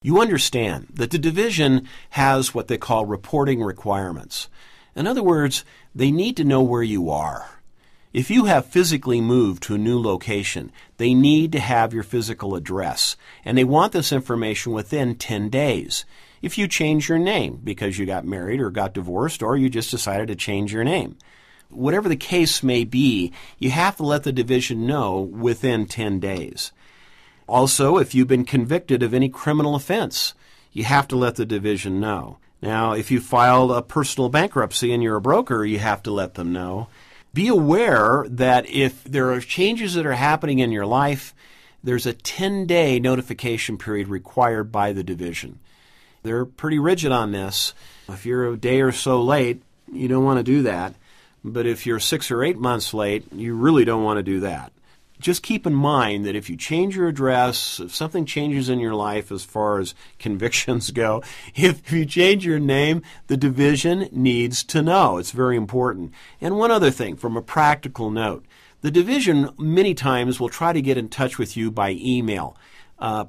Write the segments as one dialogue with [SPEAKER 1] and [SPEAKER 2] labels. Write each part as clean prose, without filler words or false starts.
[SPEAKER 1] You understand that the division has what they call reporting requirements. In other words, they need to know where you are. If you have physically moved to a new location, they need to have your physical address, and they want this information within 10 days. If you change your name because you got married or got divorced or you just decided to change your name, whatever the case may be, you have to let the division know within 10 days. Also, if you've been convicted of any criminal offense, you have to let the division know. Now, if you filed a personal bankruptcy and you're a broker, you have to let them know. Be aware that if there are changes that are happening in your life, there's a 10-day notification period required by the division. They're pretty rigid on this. If you're a day or so late, you don't want to do that. But if you're 6 or 8 months late, you really don't want to do that. Just keep in mind that if you change your address, if something changes in your life as far as convictions go, if you change your name, the division needs to know. It's very important. And one other thing, from a practical note, the division many times will try to get in touch with you by email.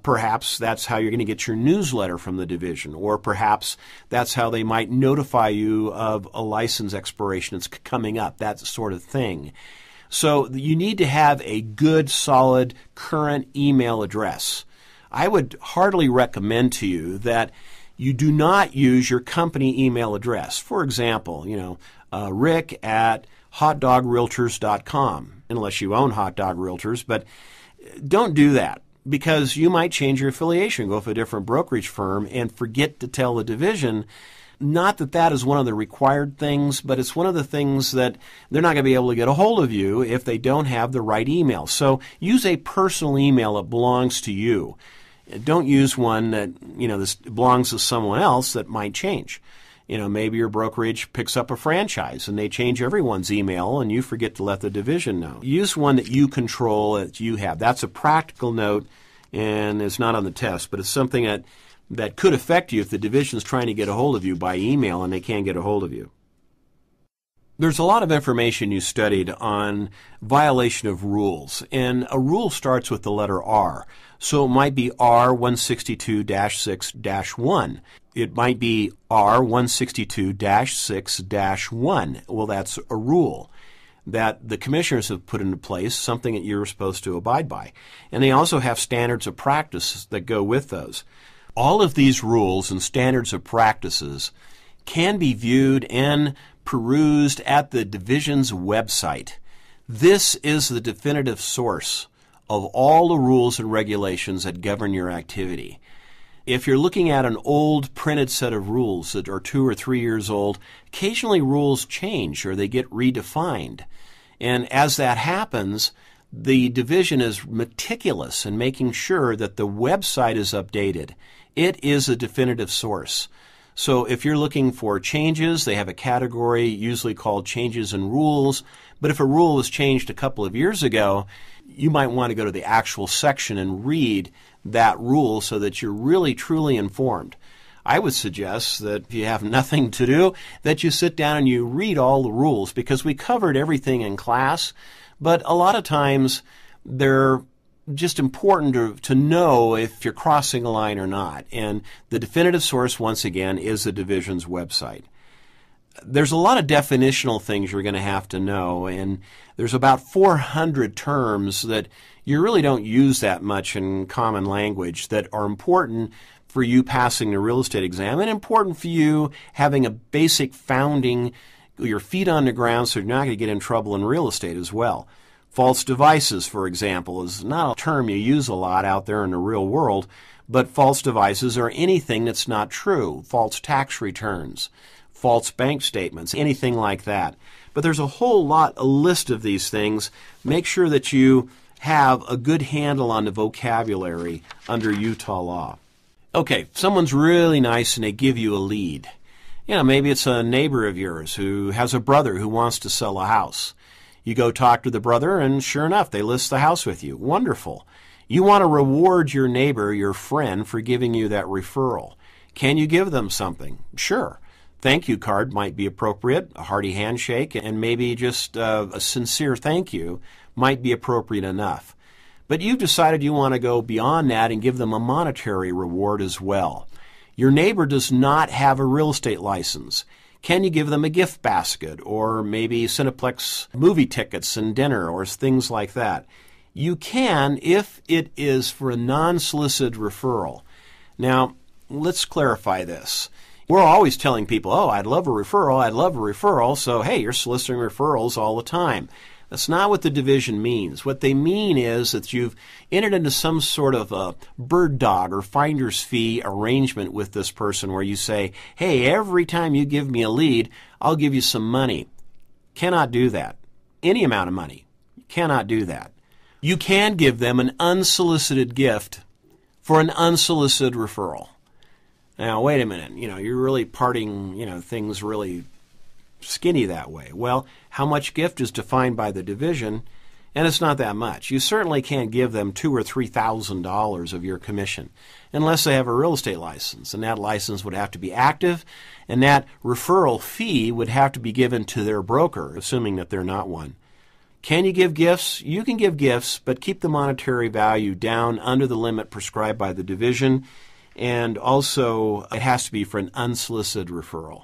[SPEAKER 1] Perhaps that's how you're going to get your newsletter from the division, or perhaps that's how they might notify you of a license expiration that's coming up, that sort of thing. So you need to have a good, solid, current email address. I would heartily recommend to you that you do not use your company email address. For example, rick@hotdogrealtors.com, unless you own Hot Dog Realtors, but don't do that, because you might change your affiliation, go for a different brokerage firm, and forget to tell the division. Not that that is one of the required things, but it's one of the things that they're not going to be able to get a hold of you if they don't have the right email. So use a personal email that belongs to you. Don't use one that, this belongs to someone else that might change. Maybe your brokerage picks up a franchise and they change everyone's email and you forget to let the division know. Use one that you control, that you have. That's a practical note, and it's not on the test, but it's something that could affect you if the division's trying to get a hold of you by email and they can't get a hold of you. There's a lot of information you studied on violation of rules, and a rule starts with the letter R. So it might be R162-6-1. It might be R162-6-1. Well, that's a rule that the commissioners have put into place, something that you're supposed to abide by. And they also have standards of practice that go with those. All of these rules and standards of practices can be viewed and perused at the division's website. This is the definitive source of all the rules and regulations that govern your activity. If you're looking at an old printed set of rules that are 2 or 3 years old, occasionally rules change or they get redefined. And as that happens, the division is meticulous in making sure that the website is updated. It is a definitive source. So if you're looking for changes, they have a category usually called changes in rules. But if a rule was changed a couple of years ago, you might want to go to the actual section and read that rule so that you're really truly informed. I would suggest that if you have nothing to do, that you sit down and you read all the rules, because we covered everything in class, but a lot of times they're just important to know if you're crossing a line or not. And the definitive source, once again, is the division's website. There's a lot of definitional things you're going to have to know, and there's about 400 terms that you really don't use that much in common language that are important for you passing the real estate exam, and important for you having a basic founding, your feet on the ground, so you're not going to get in trouble in real estate as well. False devices, for example, is not a term you use a lot out there in the real world, but false devices are anything that's not true. False tax returns, false bank statements, anything like that. But there's a list of these things. Make sure that you have a good handle on the vocabulary under Utah law. Okay, someone's really nice and they give you a lead. Maybe it's a neighbor of yours who has a brother who wants to sell a house. You go talk to the brother, and sure enough, they list the house with you. Wonderful. You want to reward your neighbor, your friend, for giving you that referral. Can you give them something? Sure. Thank you card might be appropriate, a hearty handshake, and maybe just a sincere thank you might be appropriate enough. But you've decided you want to go beyond that and give them a monetary reward as well. Your neighbor does not have a real estate license. Can you give them a gift basket or maybe Cineplex movie tickets and dinner or things like that? You can if it is for a non-solicited referral. Now, let's clarify this. We're always telling people, oh, I'd love a referral, so hey, you're soliciting referrals all the time. That's not what the division means. What they mean is that you've entered into some sort of a bird dog or finder's fee arrangement with this person where you say, hey, every time you give me a lead, I'll give you some money. Cannot do that. Any amount of money. Cannot do that. You can give them an unsolicited gift for an unsolicited referral. Now, wait a minute. You're really parting, things really skinny that way. Well, how much gift is defined by the division, and it's not that much. You certainly can't give them $2,000 or $3,000 of your commission unless they have a real estate license, and that license would have to be active, and that referral fee would have to be given to their broker, assuming that they're not one. Can you give gifts? You can give gifts, but keep the monetary value down under the limit prescribed by the division, and also it has to be for an unsolicited referral.